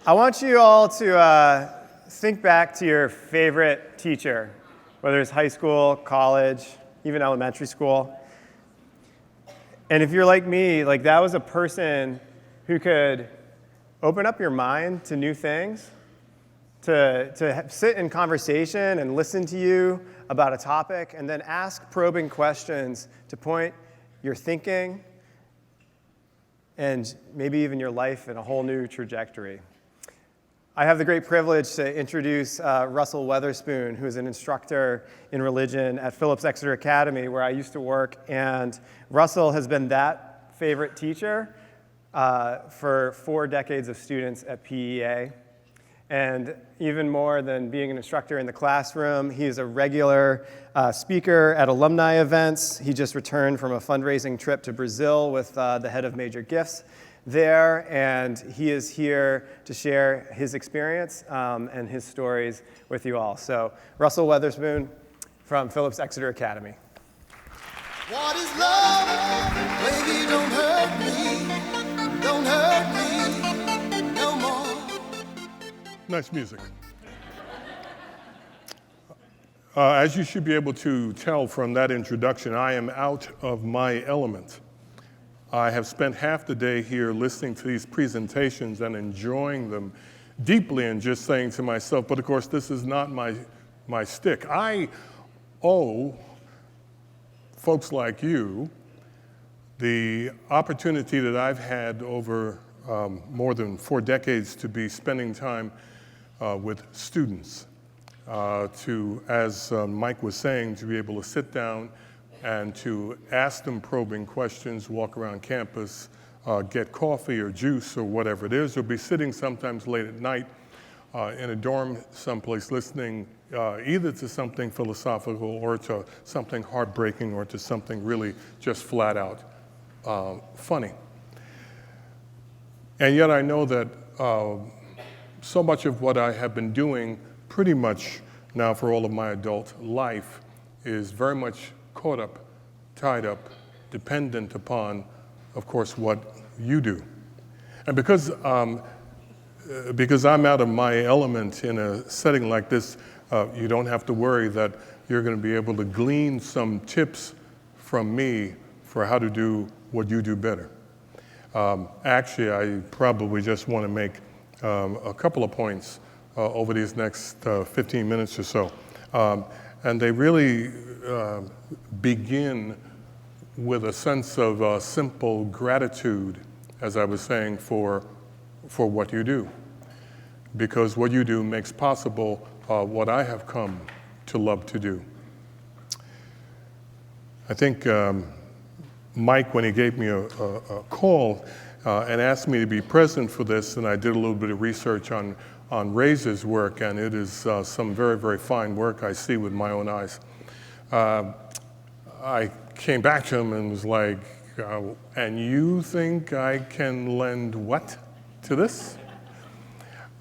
I want you all to think back to your favorite teacher, whether it's high school, college, even elementary school. And if you're like me, like that was a person who could open up your mind to new things, to sit in conversation and listen to you about a topic, and then ask probing questions to point your thinking and maybe even your life in a whole new trajectory. I have the great privilege to introduce Russell Weatherspoon, who is an instructor in religion at Phillips Exeter Academy, where I used to work. And Russell has been that favorite teacher for 4 decades of students at PEA. And even more than being an instructor in the classroom, he is a regular speaker at alumni events. He just returned from a fundraising trip to Brazil with the head of Major Gifts there, and he is here to share his experience and his stories with you all. So, Russell Weatherspoon from Phillips Exeter Academy. What is love? Baby, don't hurt me no more. Nice music. As you should be able to tell from that introduction, I am out of my element. I have spent half the day here listening to these presentations and enjoying them deeply and just saying to myself, but of course this is not my stick. I owe folks like you the opportunity that I've had over more than 4 decades to be spending time with students, to, as Mike was saying, to be able to sit down and to ask them probing questions, walk around campus, get coffee or juice or whatever it is, or be sitting sometimes late at night in a dorm someplace listening either to something philosophical or to something heartbreaking or to something really just flat out funny. And yet I know that so much of what I have been doing pretty much now for all of my adult life is very much caught up, tied up, dependent upon, of course, what you do. And because I'm out of my element in a setting like this, you don't have to worry that you're going to be able to glean some tips from me for how to do what you do better. Actually, I probably just want to make a couple of points over these next 15 minutes or so. And they really begin with a sense of simple gratitude, as I was saying, for what you do. Because what you do makes possible what I have come to love to do. I think Mike, when he gave me a call and asked me to be present for this, and I did a little bit of research on Ray's work, and it is some very, very fine work I see with my own eyes. I came back to him and was like, and you think I can lend what to this?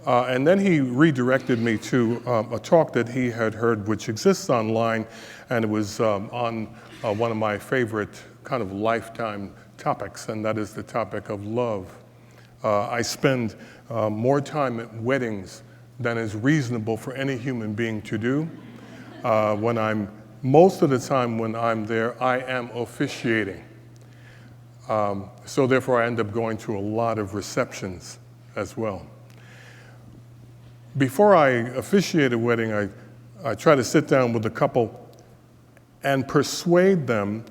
And then he redirected me to a talk that he had heard, which exists online, and it was on one of my favorite kind of lifetime topics, and that is the topic of love. I spend more time at weddings than is reasonable for any human being to do. Most of the time when I'm there, I am officiating. So therefore I end up going to a lot of receptions as well. Before I officiate a wedding, I try to sit down with the couple and persuade them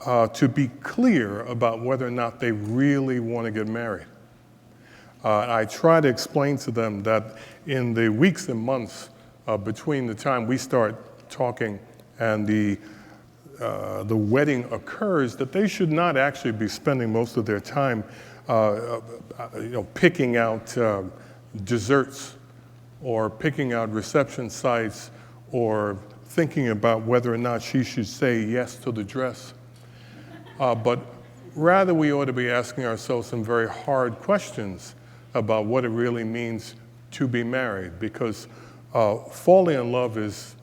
to be clear about whether or not they really want to get married. I try to explain to them that in the weeks and months between the time we start talking and the wedding occurs, that they should not actually be spending most of their time picking out desserts or picking out reception sites or thinking about whether or not she should say yes to the dress. But rather we ought to be asking ourselves some very hard questions about what it really means to be married, because falling in love is,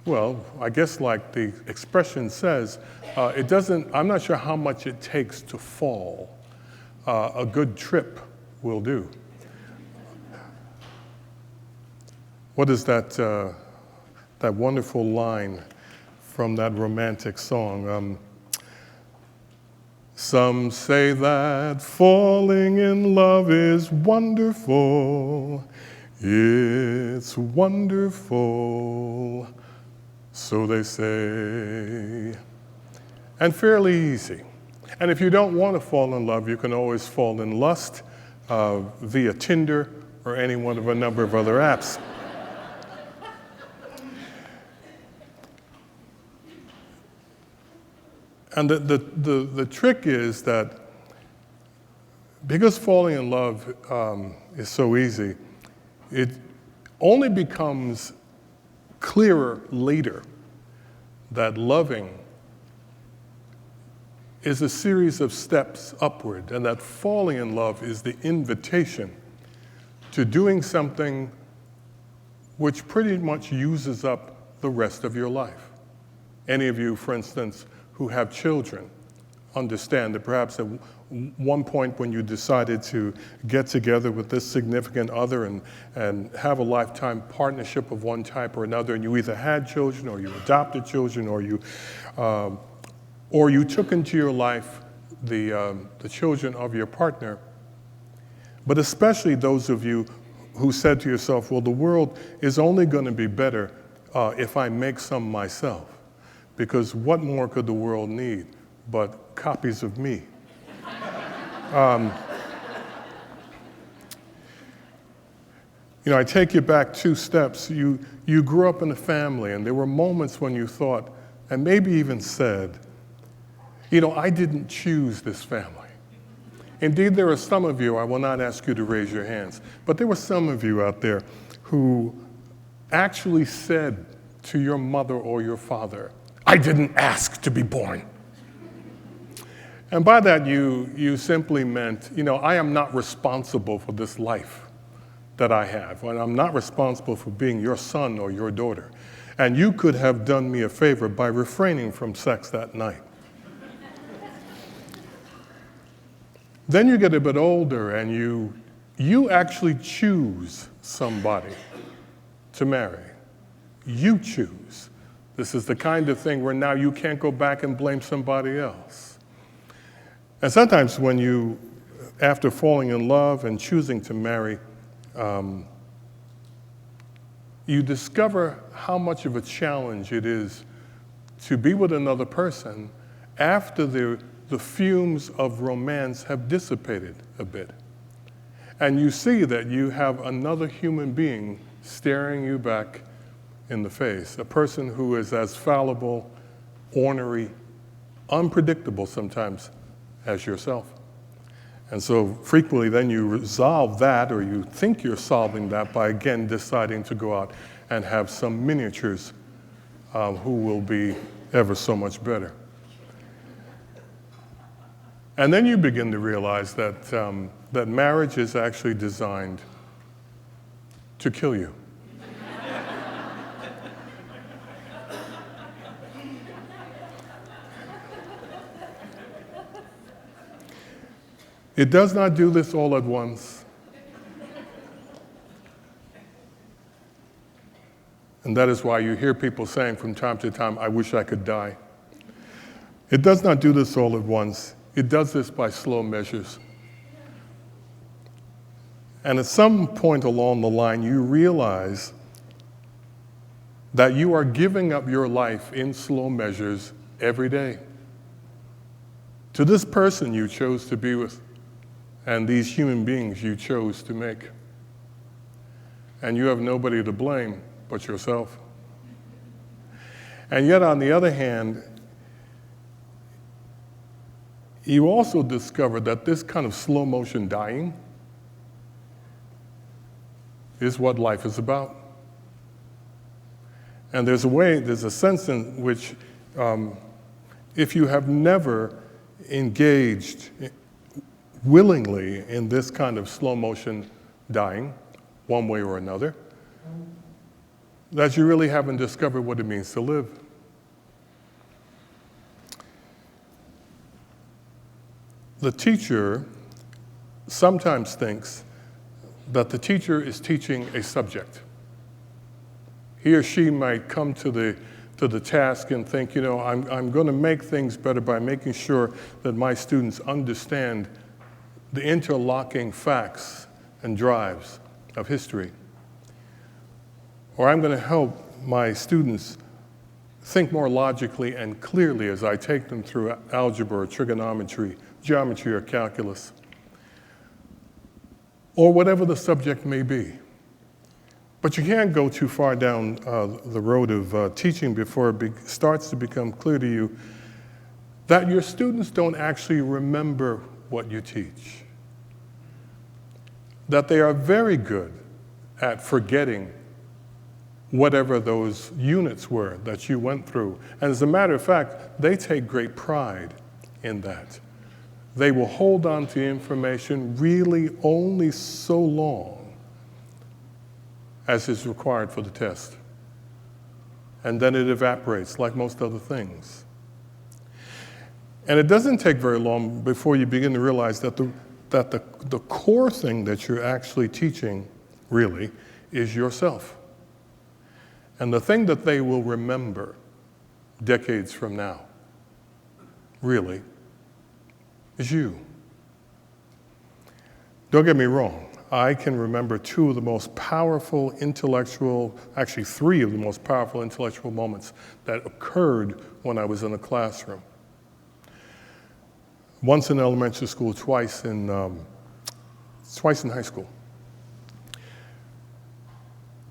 well, I guess like the expression says, I'm not sure how much it takes to fall. A good trip will do. what is that, that wonderful line from that romantic song? Some say that falling in love is wonderful. It's wonderful, so they say, and fairly easy. And if you don't want to fall in love, you can always fall in lust via Tinder or any one of a number of other apps. And the trick is that because falling in love is so easy, it only becomes clearer later that loving is a series of steps upward, and that falling in love is the invitation to doing something which pretty much uses up the rest of your life. Any of you, for instance, who have children understand that perhaps at one point when you decided to get together with this significant other and have a lifetime partnership of one type or another, and you either had children or you adopted children or you took into your life the children of your partner, but especially those of you who said to yourself, well, the world is only going to be better if I make some myself, because what more could the world need but copies of me? You know, I take you back 2 steps. You grew up in a family, and there were moments when you thought, and maybe even said, you know, I didn't choose this family. Indeed, there are some of you, I will not ask you to raise your hands, but there were some of you out there who actually said to your mother or your father, I didn't ask to be born. And by that, you simply meant, you know, I am not responsible for this life that I have, and I'm not responsible for being your son or your daughter. And you could have done me a favor by refraining from sex that night. Then you get a bit older, and you actually choose somebody to marry. You choose. This is the kind of thing where now you can't go back and blame somebody else. And sometimes when you, after falling in love and choosing to marry, you discover how much of a challenge it is to be with another person after the fumes of romance have dissipated a bit. And you see that you have another human being staring you back in the face, a person who is as fallible, ornery, unpredictable sometimes as yourself. And so frequently then you resolve that, or you think you're solving that by again deciding to go out and have some miniatures who will be ever so much better. And then you begin to realize that, that marriage is actually designed to kill you. It does not do this all at once. And that is why you hear people saying from time to time, I wish I could die. It does not do this all at once. It does this by slow measures. And at some point along the line, you realize that you are giving up your life in slow measures every day to this person you chose to be with and these human beings you chose to make. And you have nobody to blame but yourself. And yet, on the other hand, you also discover that this kind of slow motion dying is what life is about. And there's a sense in which if you have never engaged willingly in this kind of slow motion dying, one way or another, that you really haven't discovered what it means to live. The teacher sometimes thinks that the teacher is teaching a subject. He or she might come to the task and think, I'm going to make things better by making sure that my students understand the interlocking facts and drives of history. Or I'm going to help my students think more logically and clearly as I take them through algebra, trigonometry, geometry, or calculus, or whatever the subject may be. But you can't go too far down the road of teaching before it starts to become clear to you that your students don't actually remember what you teach. That they are very good at forgetting whatever those units were that you went through. And as a matter of fact, they take great pride in that. They will hold on to information really only so long as is required for the test. And then it evaporates like most other things. And it doesn't take very long before you begin to realize that the core thing that you're actually teaching really is yourself. And the thing that they will remember decades from now, really, is you. Don't get me wrong. I can remember two of the most powerful intellectual, actually three of the most powerful intellectual moments that occurred when I was in a classroom. Once in elementary school, twice in high school.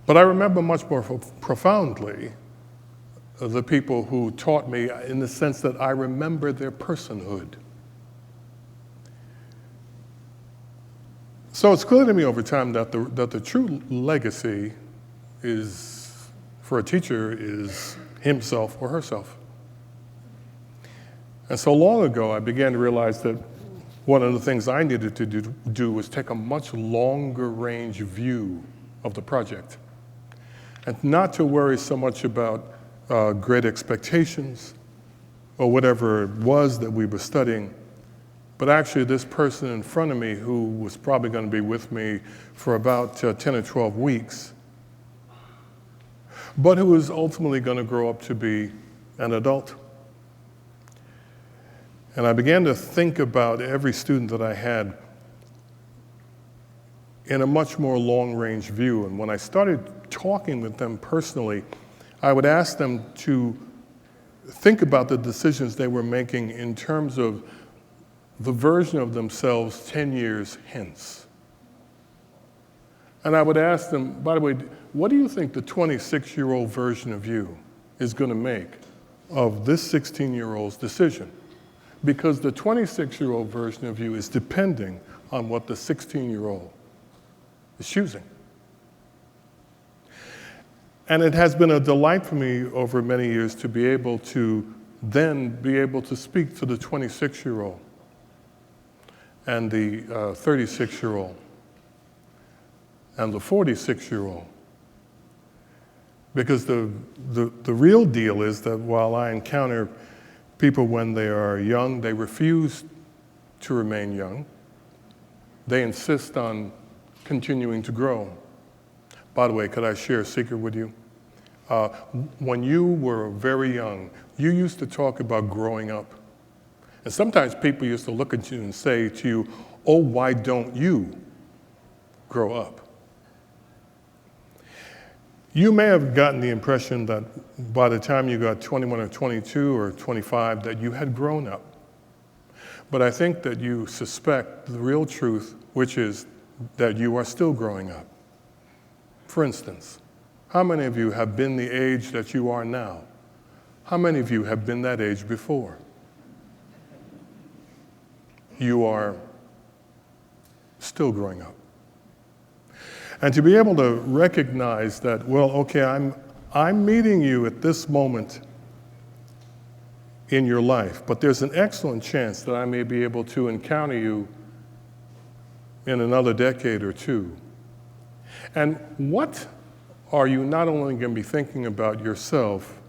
But I remember much more profoundly the people who taught me in the sense that I remember their personhood. So it's clear to me over time that the true legacy is, for a teacher, is himself or herself. And so long ago, I began to realize that one of the things I needed to do was take a much longer range view of the project. And not to worry so much about great expectations or whatever it was that we were studying, but actually this person in front of me who was probably going to be with me for about 10 or 12 weeks, but who was ultimately going to grow up to be an adult. And I began to think about every student that I had in a much more long-range view. And when I started talking with them personally, I would ask them to think about the decisions they were making in terms of the version of themselves 10 years hence. And I would ask them, by the way, what do you think the 26-year-old version of you is going to make of this 16-year-old's decision? Because the 26-year-old version of you is depending on what the 16-year-old is choosing. And it has been a delight for me over many years to be able to then be able to speak to the 26-year-old and the 36-year-old and the 46-year-old. Because the real deal is that while I encounter people when they are young, they refuse to remain young. They insist on continuing to grow. By the way, could I share a secret with you? When you were very young, you used to talk about growing up. And sometimes people used to look at you and say to you, oh, why don't you grow up? You may have gotten the impression that by the time you got 21 or 22 or 25 that you had grown up. But I think that you suspect the real truth, which is that you are still growing up. For instance, how many of you have been the age that you are now? How many of you have been that age before? You are still growing up. And to be able to recognize that, well, okay, I'm meeting you at this moment in your life, but there's an excellent chance that I may be able to encounter you in another decade or two. And what are you not only going to be thinking about yourself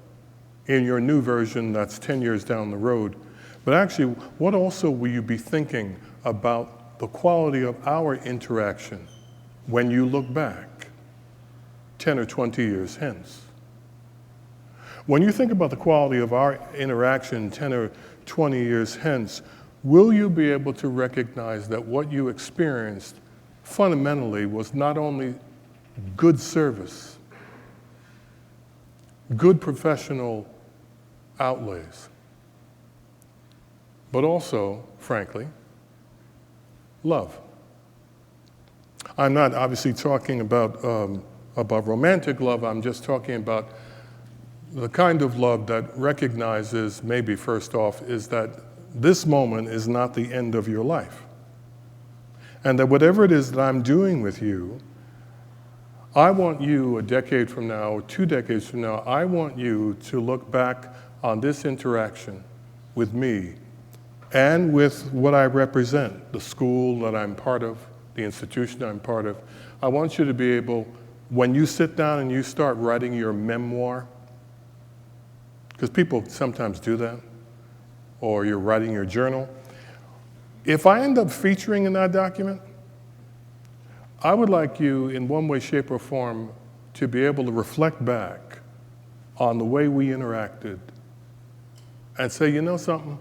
in your new version that's 10 years down the road, but actually, what also will you be thinking about the quality of our interaction when you look back 10 or 20 years hence? When you think about the quality of our interaction 10 or 20 years hence, will you be able to recognize that what you experienced fundamentally was not only good service, good professional outlays, but also, frankly, love? I'm not obviously talking about romantic love. I'm just talking about the kind of love that recognizes, maybe first off, is that this moment is not the end of your life. And that whatever it is that I'm doing with you, I want you a decade from now, or 2 decades from now, I want you to look back on this interaction with me and with what I represent, the school that I'm part of, the institution I'm part of. I want you to be able, when you sit down and you start writing your memoir, because people sometimes do that, or you're writing your journal. If I end up featuring in that document, I would like you, in one way, shape, or form, to be able to reflect back on the way we interacted and say, you know something?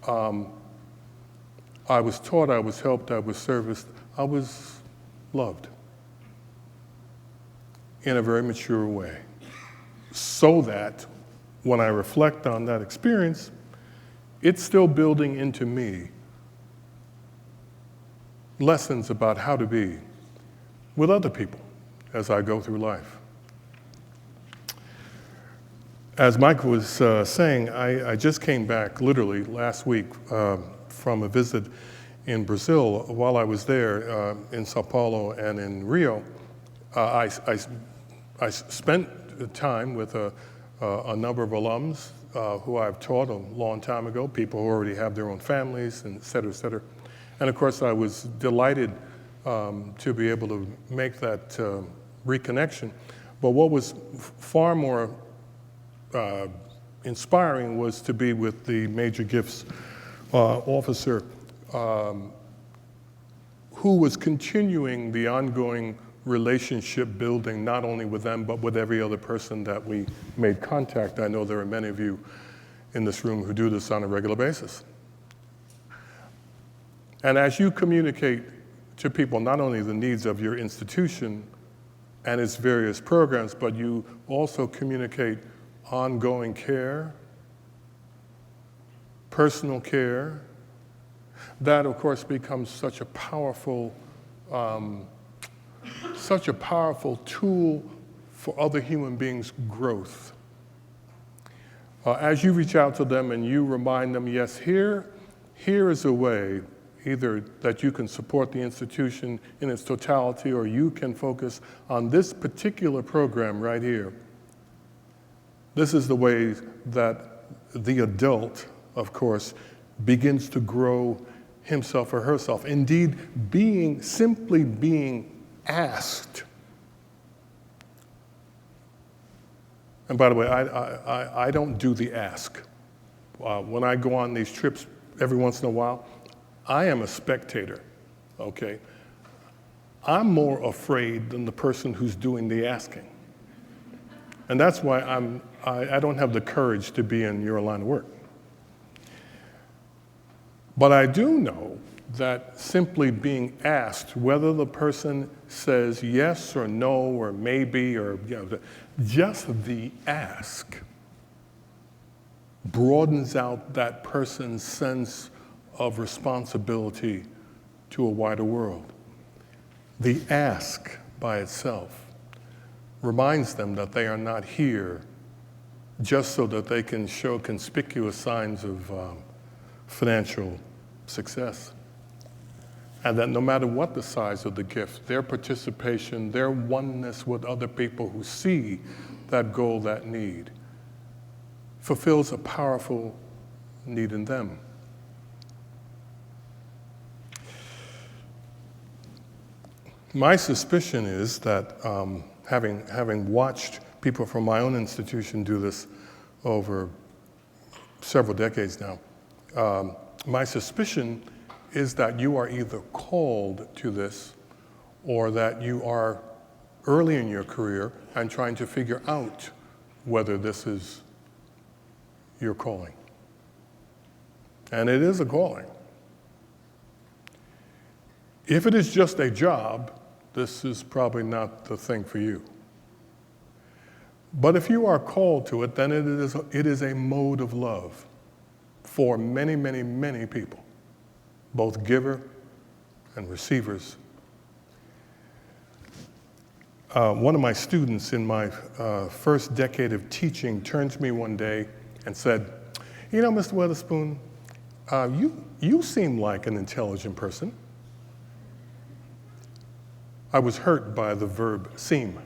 I was taught, I was helped, I was serviced, I was loved in a very mature way, so that when I reflect on that experience, it's still building into me lessons about how to be with other people as I go through life. As Mike was saying, I just came back literally last week from a visit in Brazil. While I was there in Sao Paulo and in Rio, I spent time with a number of alums who I've taught a long time ago, people who already have their own families, and et cetera, et cetera. And of course, I was delighted to be able to make that reconnection. But what was far more inspiring was to be with the Major Gifts officer who was continuing the ongoing relationship building, not only with them, but with every other person that we made contact. I know there are many of you in this room who do this on a regular basis. And as you communicate to people not only the needs of your institution and its various programs, but you also communicate ongoing care, personal care, that of course becomes such a powerful tool for other human beings' growth. As you reach out to them and you remind them, yes, here is a way either that you can support the institution in its totality, or you can focus on this particular program right here. This is the way that the adult, of course, begins to grow himself or herself. Indeed, simply being asked. And by the way, I don't do the ask. When I go on these trips every once in a while, I am a spectator, okay? I'm more afraid than the person who's doing the asking. And that's why I don't have the courage to be in your line of work. But I do know that simply being asked, whether the person says yes or no or maybe, or just the ask broadens out that person's sense of responsibility to a wider world. The ask by itself reminds them that they are not here just so that they can show conspicuous signs of financial success. And that no matter what the size of the gift, their participation, their oneness with other people who see that goal, that need, fulfills a powerful need in them. My suspicion is that, having watched people from my own institution do this over several decades now, my suspicion is that you are either called to this or that you are early in your career and trying to figure out whether this is your calling. And it is a calling. If it is just a job, this is probably not the thing for you. But if you are called to it, then it is a mode of love for many, many, many people, both giver and receivers. One of my students in my first decade of teaching turned to me one day and said, "You know, Mr. Weatherspoon, you seem like an intelligent person." I was hurt by the verb seem.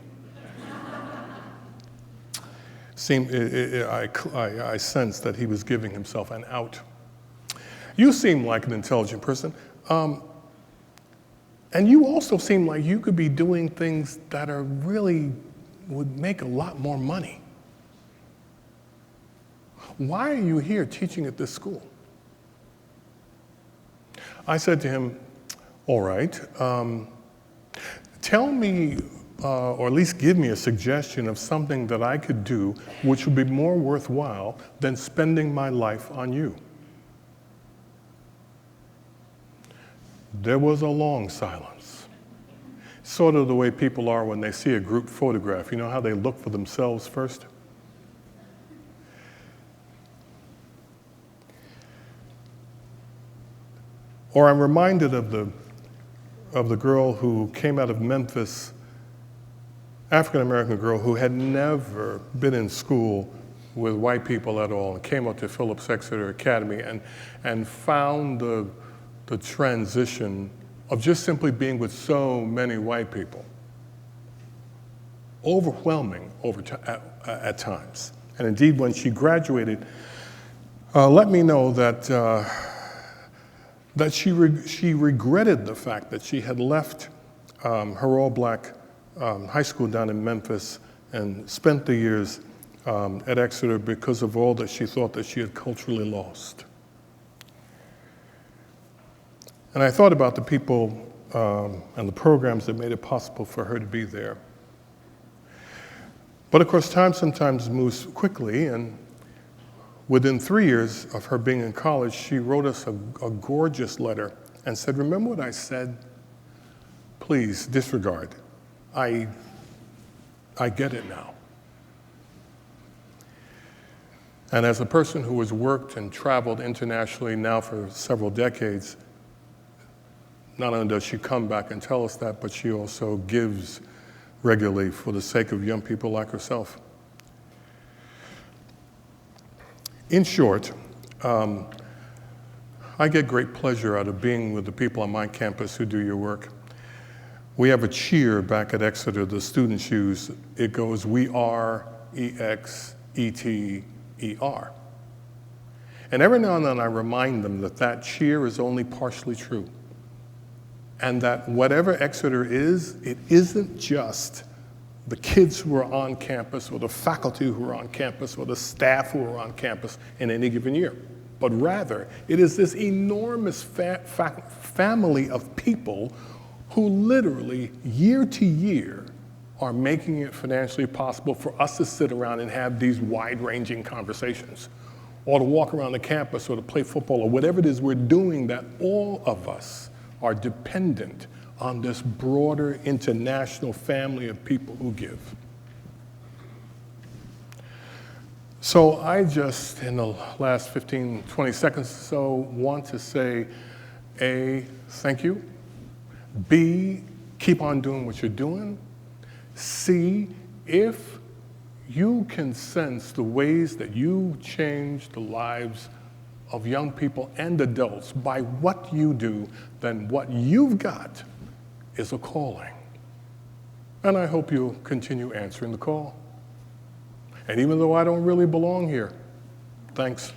I sensed that he was giving himself an out. "You seem like an intelligent person. And you also seem like you could be doing things that are really would make a lot more money. Why are you here teaching at this school?" I said to him, "All right, tell me, or at least give me a suggestion of something that I could do which would be more worthwhile than spending my life on you." There was a long silence, sort of the way people are when they see a group photograph. You know how they look for themselves first? Or I'm reminded of the girl who came out of Memphis, African-American girl who had never been in school with white people at all and came up to Phillips Exeter Academy and found the transition of just simply being with so many white people overwhelming at times. And indeed, when she graduated, let me know that she regretted the fact that she had left her all-black high school down in Memphis and spent the years at Exeter because of all that she thought that she had culturally lost. And I thought about the people and the programs that made it possible for her to be there. But of course, time sometimes moves quickly, and within 3 years of her being in college, she wrote us a gorgeous letter and said, "Remember what I said? Please disregard. I get it now." And as a person who has worked and traveled internationally now for several decades, not only does she come back and tell us that, but she also gives regularly for the sake of young people like herself. In short, I get great pleasure out of being with the people on my campus who do your work. We have a cheer back at Exeter, the students use. It goes, "We are EXETER." And every now and then I remind them that that cheer is only partially true. And that whatever Exeter is, it isn't just the kids who are on campus or the faculty who are on campus or the staff who are on campus in any given year. But rather, it is this enormous family of people who literally, year to year, are making it financially possible for us to sit around and have these wide-ranging conversations, or to walk around the campus or to play football or whatever it is we're doing, that all of us are dependent on this broader international family of people who give. So I just, in the last 15, 20 seconds or so, want to say, A, thank you. B, keep on doing what you're doing. C, if you can sense the ways that you change the lives of young people and adults by what you do, then what you've got is a calling. And I hope you'll continue answering the call. And even though I don't really belong here, thanks.